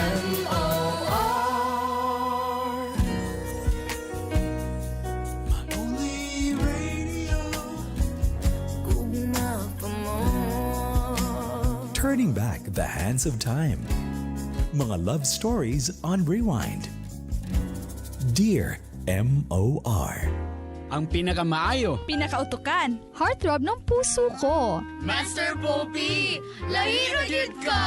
M-O-R. My only radio. Gugma pa mo. Turning back the hands of time. Mga love stories on rewind. Dear M.O.R. Ang pinakamaayo. Pinakautukan, heartthrob ng puso ko. Master Poppy, lahiro jud ka!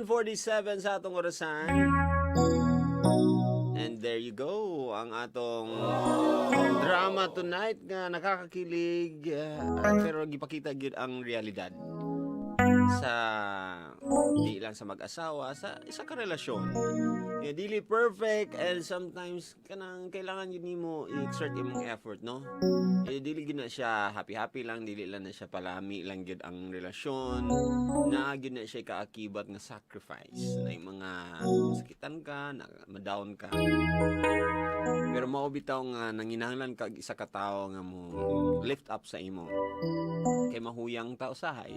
.47 sa atong orasan. And there you go, ang atong drama tonight nga nakakakilig, pero gipakita gyud ang realidad sa di lang sa mag-asawa, sa isa ka relasyon. Dili perfect and sometimes kanang kailangan yun nimo i-exert imong effort, no? Dili gyud na siya happy-happy lang, dili lang na siya palami lang gyud ang relasyon. Na gyud na siya kaakibat nga sacrifice. Na yung mga sakitan ka, na ma-down ka. Pero mao bitaw nga nanginahanglan kag isa ka tawo nga mo lift up sa imo. Kay mahuyang ta usahay.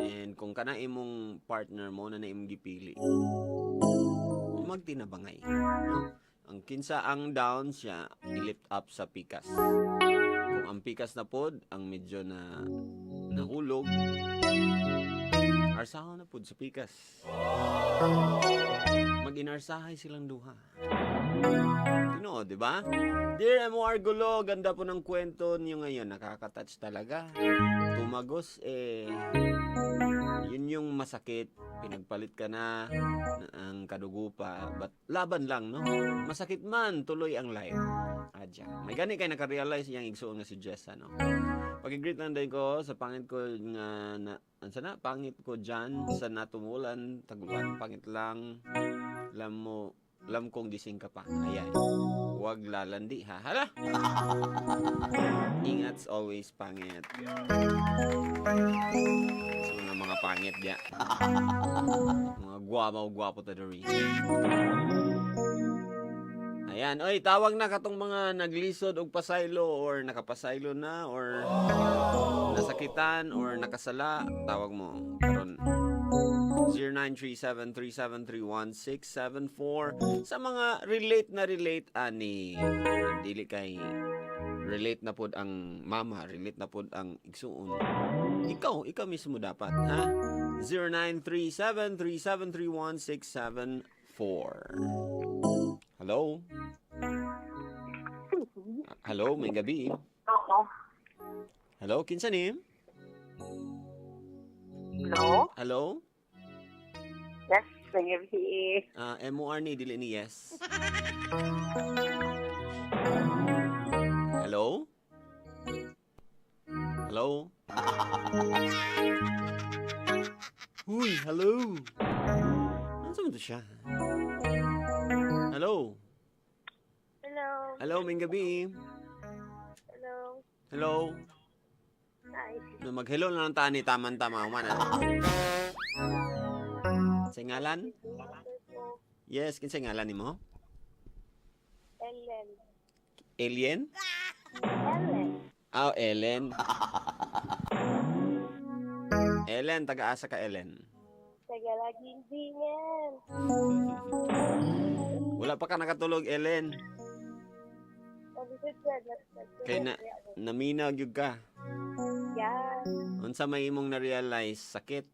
And kung kana imong partner mo na imong gipili, magtinabangay. No? Ang kinsa ang down siya, i-lift up sa pikas. Kung ang pikas na pod, ang medyo na nahulog, arsahan na pod sa pikas. Mag-inarsahay silang duha. Tino, di ba? Dear M.O.R. Gulo, ganda po ng kwento niyo ngayon. Nakaka-touch talaga. Tumagos, yun yung masakit. Pinagpalit ka na ang kadugo pa. But laban lang, no? Masakit man, tuloy ang life. Adya. May gani kayo nakarealize yung igsuon nga si Jessa, no? Pag-greet lang din ko sa pangit ko nga sana pangit ko dyan sa natumulan, tagulan, pangit lang. Lam kong gising ka pa. Ayan. Huwag lalandi, ha? Hala! Ingat's always pangit. Sa mga pangit diya. Mga gwapo ta diri. Ayan. Oy, tawag na katong mga naglisod og pasaylo or nakapasaylo na or nasakitan or nakasala. Tawag mo. Karon 0937-373-1674. Sa mga relate ani dili kay relate na pod ang mama, relate na pod ang igsuon. Ikaw mismo dapat, ha? 0937-373-1674. Hello? Hello, may gabi. Oo. Hello, kinsa ni? Hello? Hello? Yes, nangyari. M.O.R. ni, dili ni yes. Hello? Hello? Uy, hello? Ano sa siya? Hello? Hello? Hello, may gabi. Hello? Hello? Hi. Mag-hello na lang tani, taman-tama. Sa ngalan? Yes, kinsa ngalan ni mo? Ellen. Alien? Ellen. Ellen. Ellen, taga-asa ka, Ellen? Tagalaging dingan. Wala pa ka nakatulog, Ellen. Kaya naminaw gyud ka. Yeah. Unsa may imong na-realize? Sakit?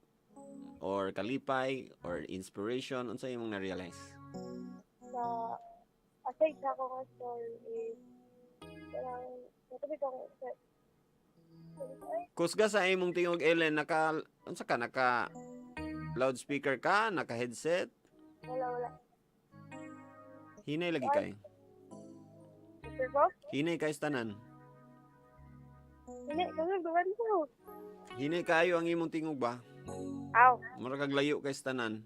Or kalipay? Or inspiration? Unsa imong na-realize? Na, aside sa ako nga story is, parang, natubi ko Kusga sa imong tingog, Ellen, unsa ka? Naka loudspeaker ka? Naka headset? wala. Hinay lagi kay. Sir ko? Hinay kay tanan. Hindi, kasi gawan ko. Hinay kayo ang imong tingog ba? Aw. Mura kag layo kay tanan.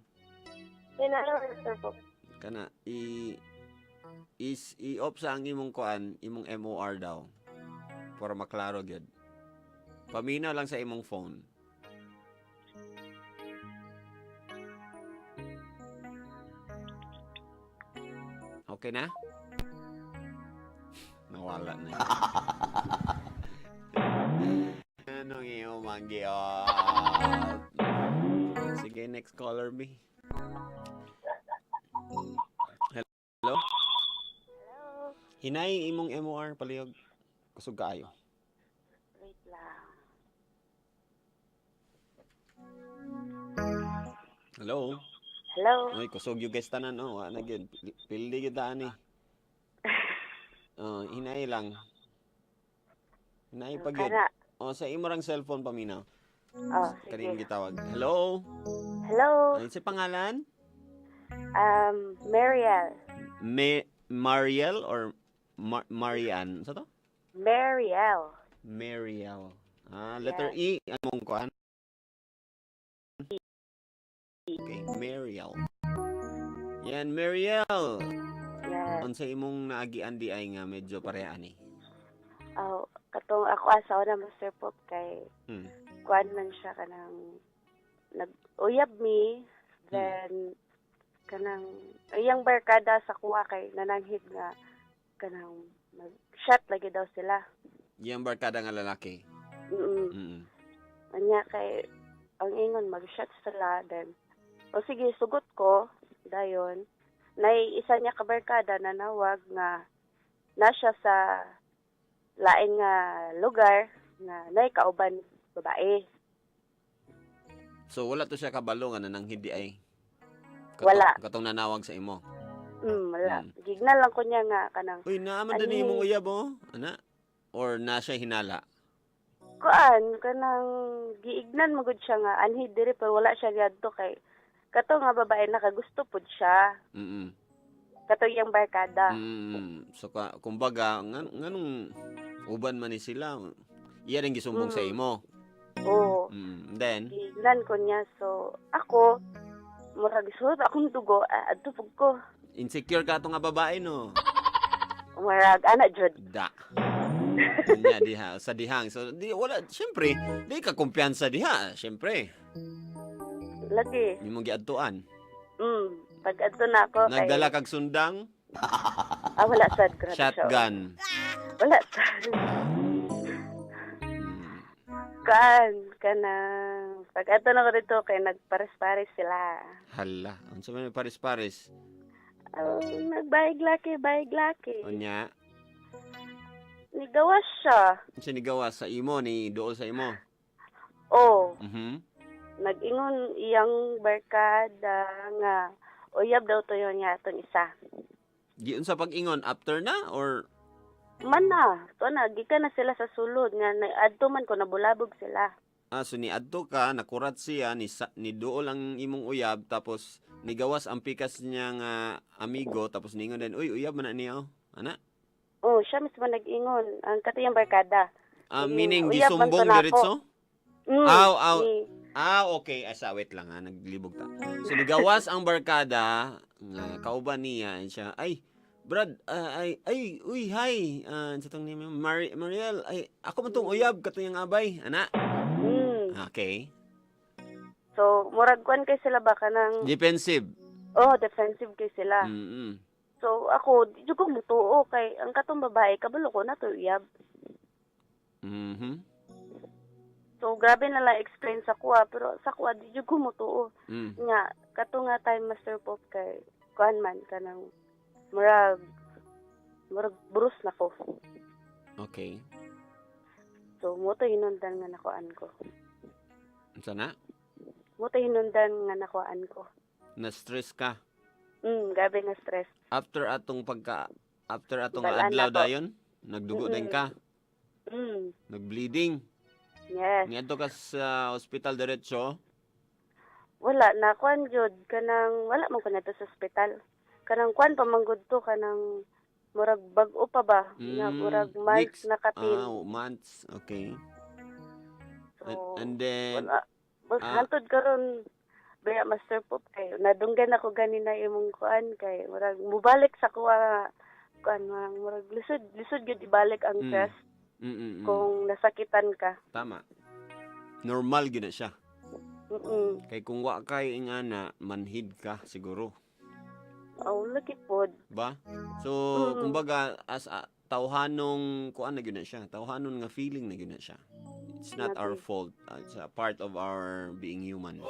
Tinalo, sir ko. Kana i-off sa ang imong kuan, imong M.O.R. daw. Para maklaro gyud. Paminaw lang sa imong phone. Okay na? Nawala na. Anong iyong mangyot? Sige, next caller, B. Hello? Hello. Hinay, imong MOR, palihog. Kusog kaayo. Wait lang. Hello? Hello. Uy, kusog yung guest tanan, oh. Wala na gyud. Pildi gyud daan eh. Hinay lang. Hinay pa gyud. Kana. Sa imo rang cellphone paminaw. Oh, Kaning sige. gitawag. Hello? Hello. Ano sa pangalan? Mariel. Mariel or Marian? Sa to? Mariel. Mariel. Letter E. Anong kuan? Okay, Mariel. Yan, Mariel. Yes. Unsa imong naagian di ay nga medyo parehaan eh. Oh, katong ako asawa na Master Pop kay Hmm. kuan man siya kanang nag-uyab me, then kanang iyang barkada sa kuha kay nananghid nga kanang mag-shot lagi daw sila. Yang barkada nga lalaki. Mm. Anya kay ang ingon mag-shot sila, then o sige sugot ko dayon nay isa niya ka barkada na nawag nga na siya sa lain nga lugar nga nay kauban babae. So wala to siya kabalo nga nananghid di ay. Wala. Katong nanawag sa imo. Wala. Gigna lang ko niya nga kanang Uy, naaman din Ani? imong uyab oh. Ana? Or na siya hinala? kuan kanang giignan magud siya nga anhi diri pero wala siya gadto kay kato nga babae nakagusto pud siya. Mm. Kato iyang barkada. So kumbaga nganong uban man ni sila. Iya ring gisumbong sa imo. Oo. Then Giignan ko niya so ako murag suot akong dugo adto pug ko. insecure ka to nga babae no. Murag ana jud. Da. Kanya diha sa dihang. So di wala syempre, di ka kumpiyansa diha, syempre. Lagi. Imong giadtuan. Pag adto na ako kay Nagdala kag sundang, wala sad grabe siya. shotgun. Wala sad. Kanang pag adto na ko dito kay nagpares-pares sila. Hala, unsa man yung pares-pares? Nagbayag laki. Unya, Nigawas siya. sinigawa sa imo ni duol sa imo. Oh, Mhm. nag-ingon iyang barkada nga uyab daw to yun nga itong isa. Giun sa pag-ingon after na or Man na, to na, gikan na sila sa sulod nga adto man ko nabulabog sila. so ni adto ka nakurat siya ni duol ang imong uyab tapos nigawas ang pikas niya nga amigo tapos ningon din uy uyab man na niya oh. Ana? Oh, siya mismo nag-ingon ang katuyang barkada. Meaning uyab man to gisumbong nako. diretso? Mm, Aw. ni- Okay. Asa, wait lang ha. Naglibog ta. So, nigawas ang barkada. Kauban niya. Siya, ay, Brad, uy, hi. Sa tong name, Mariel, ay, ako man tong uyab, katuyang abay. Ana? Okay. So, murag kwan kay sila ba kanang Defensive. defensive kay sila. Mm-mm. So, ako, di ko mutuo kay ang katong babae, kabalo ko na to uyab. Mhm. So, grabe na lang explain sa kuha, pero sa kuha, di ko mutuo. Mm. Nga, kato nga time Master Pop kay, kuhan man, kanang, murag burus na ko. Okay. So, muto hinundan nga nakuan ko. Sana? Muto hinundan nga nakuan ko. Na-stress ka? Grabe nga stress. After atong Balaan adlaw na to. dayon, nagdugo din ka, Mm, nag-bleeding. yes. Niadto ka sa ospital diretso. Wala, nakuan jud kanang, wala man ko na to sa ospital. Kanang kuan pa manggod to, kanang, murag bag-o pa ba? Nga, murag months weeks. na kapin. Months. Okay. So, And then, wala. Bas, hantod karon baya Master Pop kay nadunggan ako ganina imong kuan kay murag mubalik sa kuha kuan murag lisod gyud ibalik ang chest kung nasakitan ka. Tama. Normal gyud na siya. Mm. Kay kung wa kay ingana, manhid ka siguro. Oh, laki pod. Ba? So, kumbaga, tawhanong kuan na gyud na siya. Tawhanon nga feeling na gyud na siya. It's not our fault. It's a part of our being human.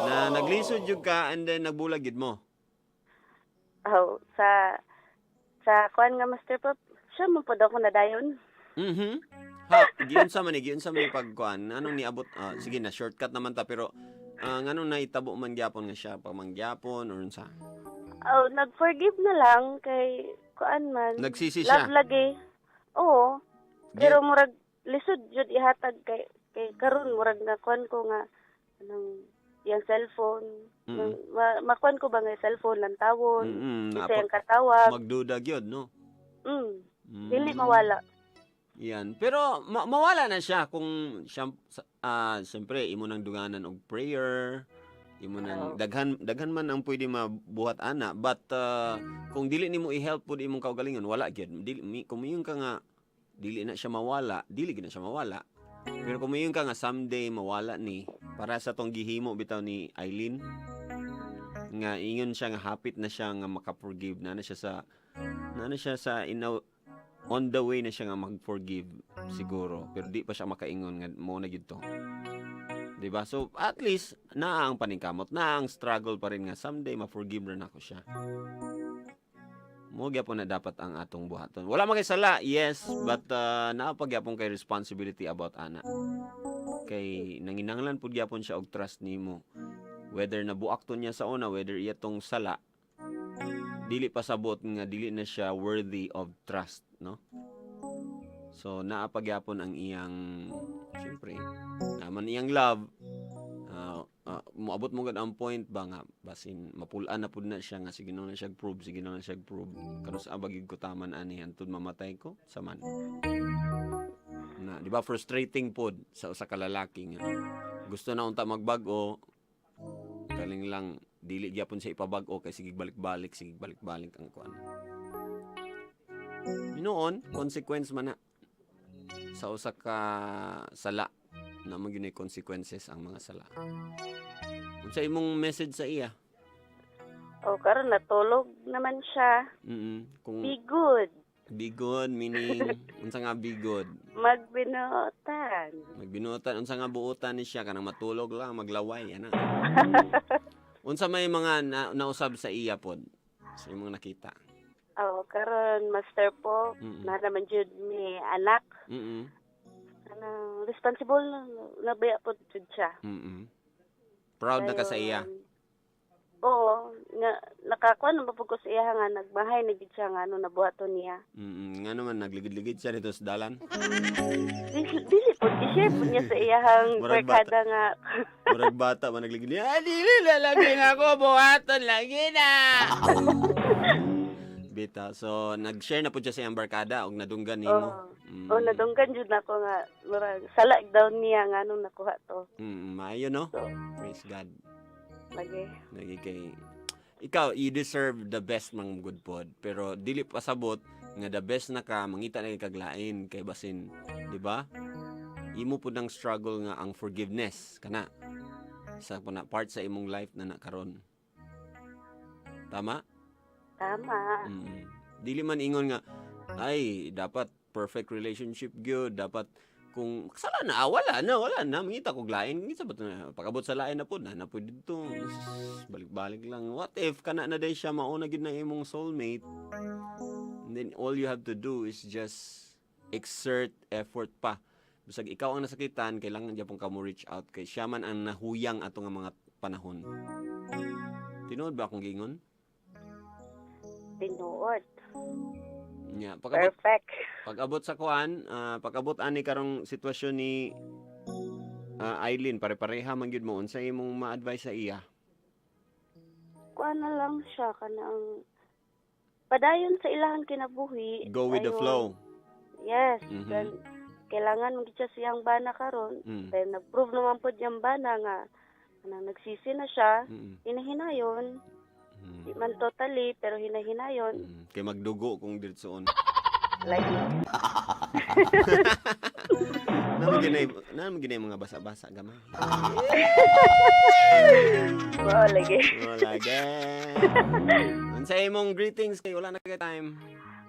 Na naglisod jud ka and then nagbulag gid mo. Oh, sa kuan nga Master Pop, siya mo pod ako nadayon. Mhm. Ha, giun sa man pagkuan. Anong niabot? Sige na, shortcut naman ta pero ngano na itabo man gyapon nga siya pamanggyapon or unsa? Oh, nag-forgive na lang kay kuan man. Nagsisi siya. Love lagi. Oo. Pero murag lisod jud ihatag kay karon murag na kuan ko nga anong yung cellphone. Makuan ko ba nga cellphone lang tawon. Isa yung katawag. Magduda gyud, no? Dili mawala. Yan. Pero mawala na siya kung siya siyempre imo nang dunganan og prayer. Imo nang daghan man ang pwede mabuhat ana, but kung dili nimo i-help pud imong kaugalingon, wala gyud. Dili kung miyon ka nga dili na siya mawala, dili gyud na siya mawala. Pero kung miyon ka nga someday mawala ni para sa tong gihimo bitaw ni Eileen nga ingon siya nga hapit na siya nga maka-forgive na siya sa on the way na siya nga mag-forgive siguro pero di pa siya makaingon nga mo na gyud to. Diba? So at least naa ang paningkamot, naa ang struggle pa rin nga someday ma-forgive na ako siya. Mo gyapon na dapat ang atong buhaton. Wala man kay sala, yes, but naa pa gyapon kay responsibility about ana. Kay nanginahanglan pud gyapon siya og trust nimo. Whether nabuakton niya sa una, whether iya tong sala, dili pa sabot nga dili na siya worthy of trust, no? So naa pa gyapon ang iyang syempre, naman iyang love. Moabot mo gud ang point ba nga basin mapulaan na pud na siya nga sige na siya prove karon sa abagig ko taman ani antud mamatay ko saman na di ba frustrating pod sa usa ka lalaki nga gusto na unta magbag-o kaling lang dili gyapon siya ipabag-o kay sige balik-balik ang kuan noon consequence man na sa usa ka sala na magyunay consequences ang mga sala. Unsa imong message sa iya? Oh, karon natulog naman siya. Kung Be good. be good meaning unsa nga be good? Magbinuotan. Unsa nga buotan ni siya kanang matulog lang maglaway ana. Unsa may mga nausab sa iya pod? Sa imong nakita? Oh, karon Master po, na naman jud mi anak. Responsible na baya po jud siya. Proud na ka sa iya. Oo, nakakuan na po ko sa iya nga nagbahay na gid siya nga nabuhaton niya. Nga naman nagligid-ligid siya dito sa dalan. Dili po i-share po niya sa iyang barkada nga. Murag bata man nagligid niya. Dili lalaki na ako buhaton lagi na. Bita. So, nag-share na po siya sa iyang barkada og nadunggan nimo. Nadunggan jud nako nga murag sala daw niya nga nung nakuha to. Maayo no? So, praise God. Lagi kay ikaw you deserve the best mang good pod pero dili pa sabot nga the best na ka mangita na kaglain kay basin, di ba? Imo pud ang struggle nga ang forgiveness kana sa part sa imong life na nakaron. Tama? Dili man ingon nga ay dapat perfect relationship gyud, dapat kung sala na wala na mangita kog lain gisa ba pag-abot sa lain na pud na pud dito balik-balik lang. What if kana na day siya mauna gid na imong soulmate, and then all you have to do is just exert effort pa. Bisag ikaw ang nasakitan kailangan gyapon ka mo reach out kay siya man ang nahuyang ato nga mga panahon. Tinuod ba akong gingon? tinuod. Yeah, Perfect. pag-abot sa kuan, pag-abot ani karong sitwasyon ni Eileen, pare-pareha man gyud mo unsa imong ma-advise sa iya? Kuan na lang siya kanang padayon sa ilahang kinabuhi. Go with the Ayon. flow. Yes. Mhm. Then, kailangan mo siya siyang bana karon. Then nag-prove naman po diyang bana nga nagsisi na siya. Hinahinayon. Di man totally, pero hinahinayon. Kay magdugo kung dirtsoon. Like, Naman ginay mga basa-basa gamay. wow, lagi. Wala gan. Unsa imong greetings kay wala na kay time?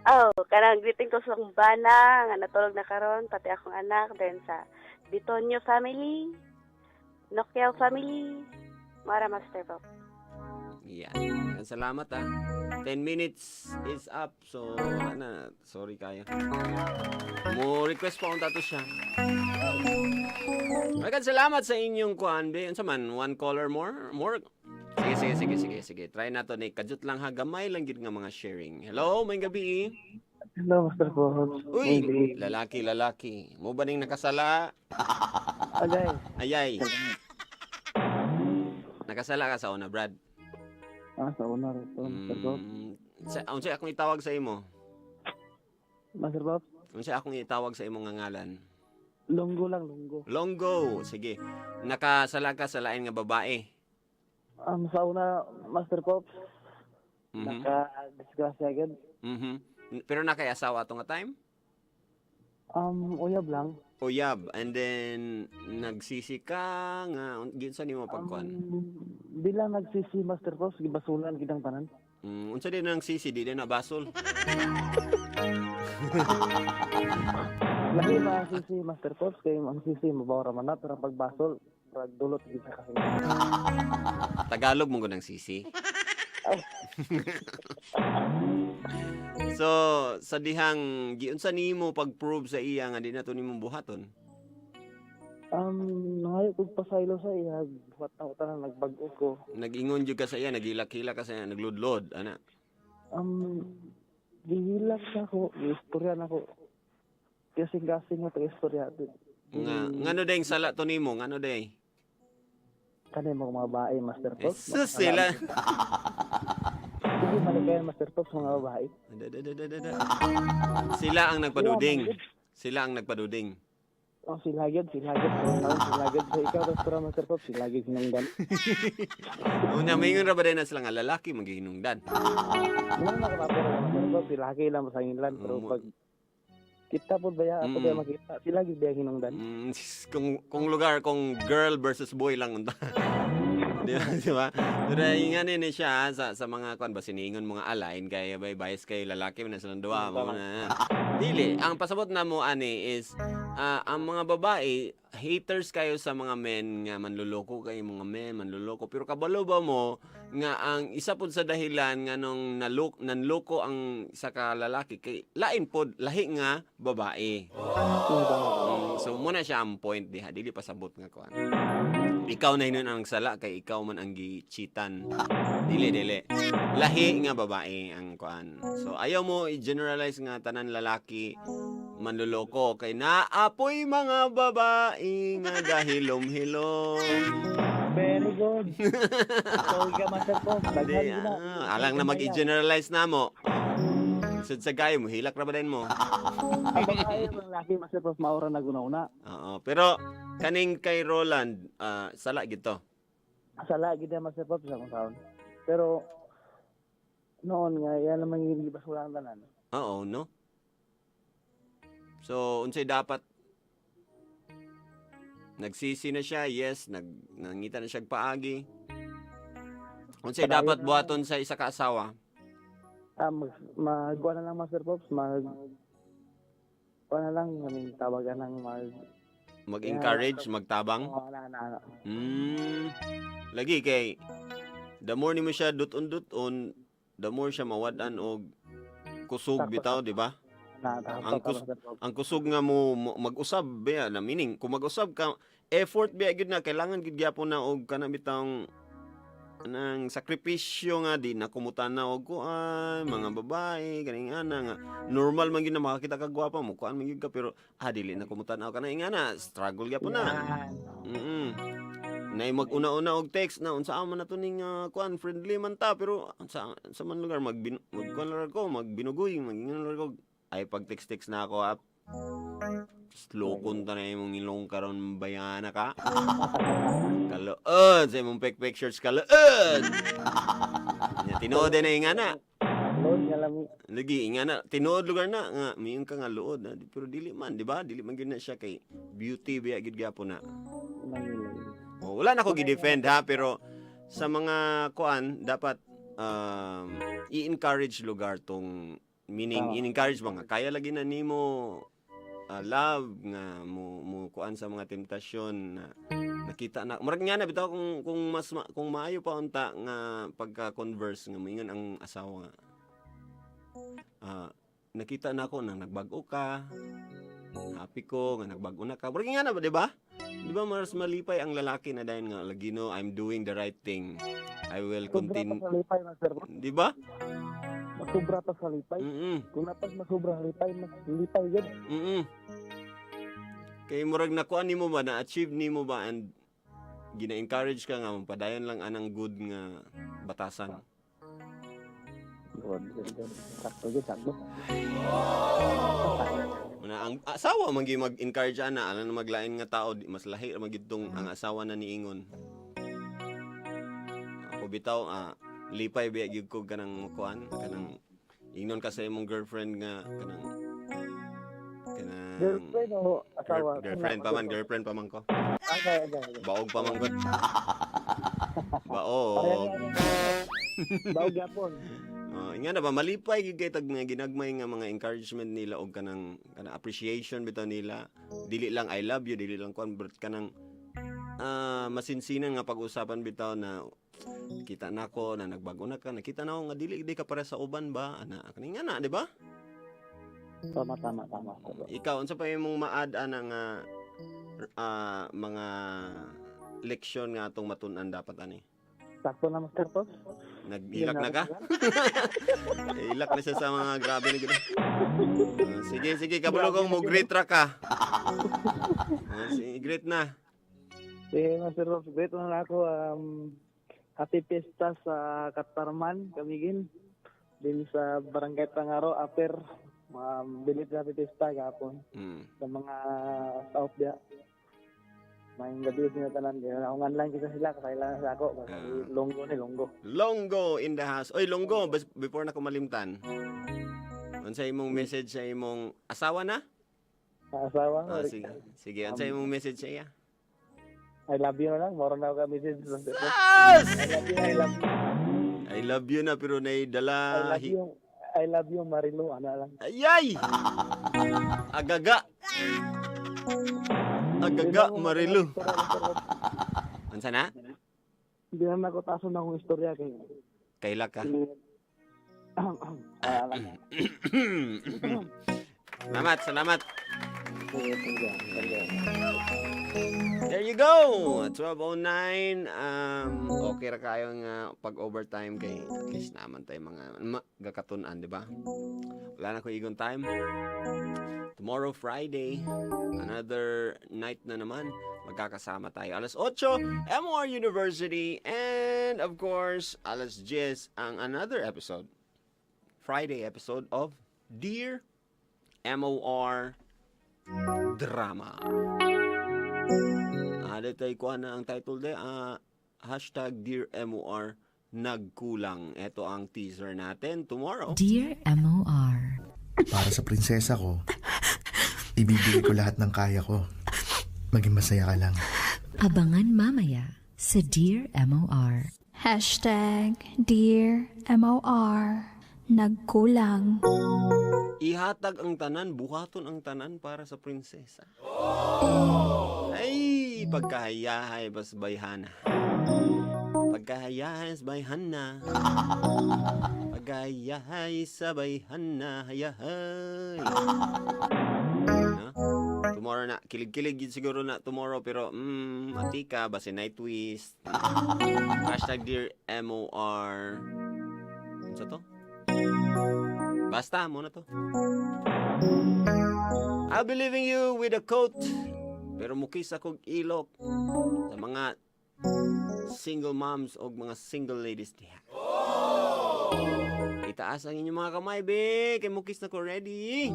Oh, kanang greeting ko sa akong bana, nga natulog na karon, pati akong anak, then sa Bitonyo family, Nokia family, Mara Master Pop. Yan. Salamat 10 minutes is up. So, wala na. Sorry kayo. Mo request pa kung tato siya. Maraming salamat sa inyong kuan be. Unsa man, one caller more? More? Sige. Try na to ni Kajut lang ha. Gamay lang gid nga mga sharing. Hello, may gabi. Hello, Master Paul. Uy, lalaki. Mo ba ning nakasala? Agay. Ayay. Nakasala ka sa una, Brad? Sa una rito, Master Paul. Unsa akong itawag sa imo? Master Paul? Unsa akong itawag sa imong ngalan? Longgo lang, Longgo. Longgo. Sige. Nakasala ka sa lain nga babae. Sa una, Master Paul, Mhm. naka-disgrasya agad. Pero nakay asawa ato nga time? Uyab lang. Uyab. And then, nagsisi ka nga. Ginsa ni mo pagkuhan? Di lang nagsisi, Master Paul, gibasulan gidang tanan. Unsa din ang sisi? Di din nabasol. Lagi ba ang sisi, Master Paul, kay ang sisi, mabawara man na, pero ang pagbasol, dulot gid sa kasi. Tagalog mo ng sisi. So, sa dihang giunsa nimo pag-prove sa iya nga di na to nimo buhaton? Nangayo kog pasaylo sa iya, buhat na utang nagbag-o ko. Nag-ingon jud ka sa iya, nagilak-hilak ka sa iya, nagludlod, ana. Gihilak na ako, istorya na ako. Kasing-kasing na ito istorya. Ngano day sala to nimo? Ngano day? Kanay mga babae, Master Top. Jesus sila. Sige, maligayan, Master Top, mga babae. Sila ang nagpaduding. Silagid. Silagid sa ikaw, restaurant, Master Top. Silagid sinungdan. Una, mayroon ra ba din na sila nga lalaki maghihinungdan? Muna nakapapira ka, Master Top. Silagid lang sa inlan. Pero pag kita po ba yan, ako ba makita? Silagid ba yung hinungdan? Kung lugar, kung girl versus boy lang unta. Di ba? Pero ingani ni siya sa mga kwan ba siningon mga alain kay bias kay lalaki na silang duwa mo na. Dili, ang pasabot na mo ani is ang mga babae haters kayo sa mga men nga manluloko kay mga men manluloko pero kabalo ba mo nga ang isa pod sa dahilan nga nung nanloko ang isa ka lalaki kay lain pod lahi nga babae. So muna siya ang point diha dili pasabot nga kuan. Ikaw na hinon ang sala kay ikaw man ang gi-cheatan. Dili. Lahi nga babae ang kuan. So ayaw mo i-generalize nga tanan lalaki manluloko kay naapoy mga babae nga gahilom-hilom. Very good. So, ka, Master Top. Di, alang na mag-i-generalize na mo. Sud sa gayo mo, hilak ra ba din mo? Ang babae, ang laki, Master Top, maura na guna-una. Oo, pero kaning kay Roland, sala gito. Sala, gid Master Top, sa kong taon. Pero, noon nga, yan naman yung libas walang tanan. Oo, no? So, unsay dapat nagsisi na siya, yes, nangita na siya paagi. Unsay dapat buhaton sa isa ka asawa? Magkuha na lang, Master Pops, kuha na lang, tawagan ng Mag-encourage, magtabang? Lagi kay, the more ni mo siya duton-duton, the more siya mawadan og kusog bitaw, di ba? Ang kusog nga mo mag-usab ba na meaning kung mag-usab ka effort ba gyud na kailangan gid gyapon na og kana bitang nang sakripisyo nga di na kumutan na og kuan mga babae ganing ana nga normal man gyud na makakita ka gwapa mo kuan man gyud ka pero dili na kumutan na kana ingana struggle gyapon na. Nay mag-una-una og text na unsa man nato ning kuan friendly man ta pero sa man lugar magkuan lang ko magbinugoy magingnan ko ay pag text na ako up slokon ta na imong ilong karon bayana ka kalood sa imong pictures kalood tinuod na ingana lagi ingana tinuod lugar na nga miyon ka nga luod na pero dili man di ba dili man gyud na siya kay beauty biya gid gyapon na wala na ko gi-defend ha pero sa mga kuan dapat i-encourage lugar tong Meaning in-encourage ba nga kaya lagi na nimo love nga mo kuan sa mga temptasyon na nakita na murag nga na bitaw kung maayo pa unta nga pagka-converse nga moingon ang asawa nga nakita na ako na nagbag-o ka, happy ko nga nagbag-o na ka. Murag nga na ba, di ba? Di ba mas malipay ang lalaki na dahil nga lagi no, I'm doing the right thing. I will continue. Sobra pa sa lipay, Master Rob. Di ba? Masubra pa sa lipay. Kung napas masubra lipay, mas lipay yun. Kay murag nakuan nimo ba, na-achieve nimo ba and gina-encourage ka nga padayon lang anang good nga batasan. Sakto yun, sakto. Ang asawa man gyud mag-encourage ana na maglain nga tao mas lahi ra magitong ang asawa na niingon. Ako bitaw lipay biya gyud ko kanang kuan kanang ingnon ka sa imong girlfriend nga kanang Girlfriend o asawa? Girlfriend pa man ko. Okay. Baog pa man ko. Baog. Baog yapon. Nga na ba malipay gyud kay tag mga ginagmay nga mga encouragement nila og kanang appreciation bitaw nila. Dili lang I love you, dili lang convert kanang masinsinan nga pag-usapan bitaw na kita nako na nagbago na ka, nakita na ako nga dili ka para sa uban ba ana kani nga na, di ba? Tama. Ikaw unsa pa imong ma-add ana nga mga leksyon nga atong matun-an dapat ani? Sakto na, Master Rob. Naghilak na ka? Hilak na siya sa mga grabe na gano'n. Sige, kabulogong mo, great ra ka. Great na. Sige, Master Rob, great na ako. Happy Fiesta sa Katarman, Kamigin. Din sa Barangay Tangaro, Aper. Bilit na Happy Fiesta, gapon. Sa mga South dia. May gabi sila tanan kaya ako lang kita sila kailangan sa ako Longgo in the house. Oy Longgo, before na ko malimtan. Unsay imong message sa imong asawa na? Asawa? Sige. Unsay imong message sa iya? I love you na lang, moro na ako message. I love you na pero naidala. I love you Marilo, ana lang. Ayay! Agaga Marilu. Unsa na? Hindi na ako taso na akong istorya kay. Kaila ka. Salamat. There you go. 12:09. Okay ra kayo nga pag-overtime kay at least naman tayo mga gakatun-an, di ba? Wala na ko igon time. Tomorrow Friday, another night na naman. Magkakasama tayo. Alas 8, MOR University. And of course, alas 10 ang another episode. Friday episode of Dear MOR Drama. Tayo kuha na ang title de. Hashtag Dear MOR Nagkulang. Ito ang teaser natin tomorrow. Dear MOR. Para sa prinsesa ko, ibibigay ko lahat ng kaya ko. Maging masaya ka lang. Abangan mamaya sa Dear MOR. Hashtag Dear MOR Nagkulang. Ihatag ang tanan, buhaton ang tanan para sa prinsesa. Ay, pagkahayahay bas bayhana. Pagkahayahay sa bayhana. Pagkahayahay sa bayhana. Hayahay. Tomorrow na, kilig-kilig yun siguro na tomorrow pero matika, basi night twist. Hashtag Dear MOR. Ano to? Basta, muna to. I'll be leaving you with a quote. Pero mukis akong ilok sa mga single moms o mga single ladies diha. Itaas ang inyong mga kamay, be. Kay mukis na ko ready.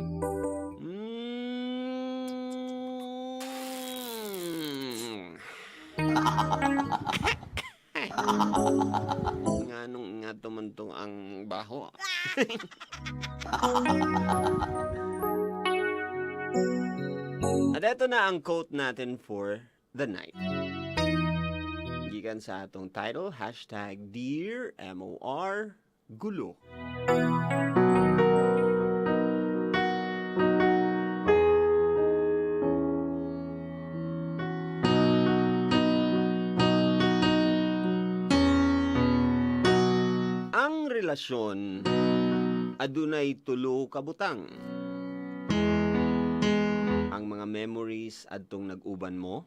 Nganong nga tumantong ang baho. At ito na ang quote natin for the night. Gikan sa atong title, hashtag Dear MOR Gulo. relasyon adunay tulo ka butang. Ang mga memories adtong nag-uban mo,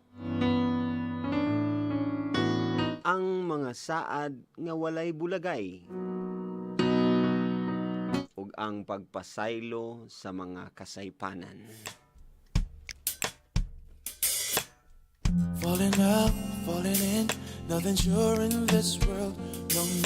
ang mga saad nga walay bulagay, ug ang pagpasaylo sa mga kasaypanan. Falling out, falling in, nothing sure in this world. No, no.